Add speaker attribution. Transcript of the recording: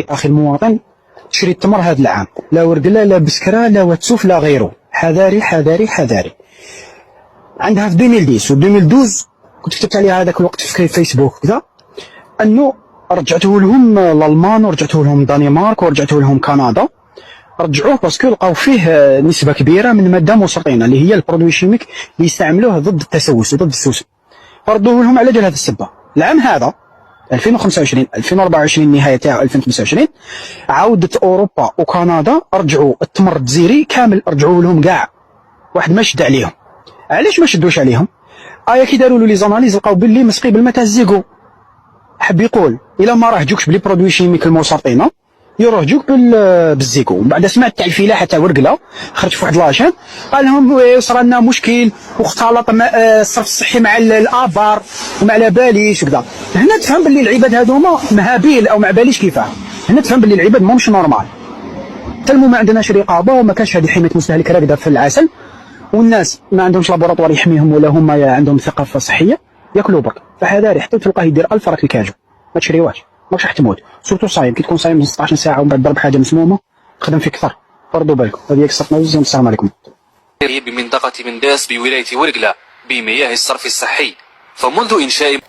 Speaker 1: اخي المواطن تشري التمر هذا العام، لا ورقله لا بسكره لا واتسوف لا غيره، حذاري حذاري حذاري. عندها في 2010 و 2012 كنت كتبت عليها هذاك الوقت في فيسبوك كذا، انه رجعته لهم الالمان ورجعته لهم الدنمارك ورجعته لهم كندا، رجعوه باسكو لقاو فيه نسبه كبيره من ماده مسرطنه اللي هي البرودوي شيميك اللي يستعملوه ضد التسوس وضد السوسه، فردوه لهم على جال هذه السبه. العام هذا 2025 2024 النهايه تاعو 2025 عاودت اوروبا وكندا رجعوا التمر الجزيري كامل، رجعوا لهم كاع، واحد ما شد عليهم. علاش ما شدوش عليهم؟ كي داروا له لي زاناليز لقاو باللي مسقي بالما تاع الزيكو. حب يقول الا ما راهجوكش بلي برودوي شيميك المسرطنه يروجوك بالزيكو. ومن بعد سمعت تاع الفلاحه تاع ورقله خرج في واحد لاشين قال لهم صرا لنا مشكل واختلط الصرف الصحي مع الابار ومع لاباليش وكذا. هنا تفهم باللي العباد هذوما مهابيل او ما باليش كيفاه. هنا تفهم باللي العباد ماهمش نورمال. تلمو ما عندناش رقابه وما كانش هذه حمايه مستهلك راكده في العسل، والناس ما عندهمش لابوراتوار يحميهم ولا هما عندهم ثقافه صحيه ياكلوا برك. فحذاري حتى تلقاه يدير 1000 راك الكاجو ما تشريوهاش، ماكش راح تموت. سورتو صايم، كي تكون صايم 16 ساعه ومن بعد ضرب حاجه مسمومه خدم فيك كثر. فردوا بالكم. هذه يكسرنا وزيهم. السلام عليكم.
Speaker 2: بمنطقة منداس بولاية ورقلة بمياه الصرف الصحي، فمنذ إنشاء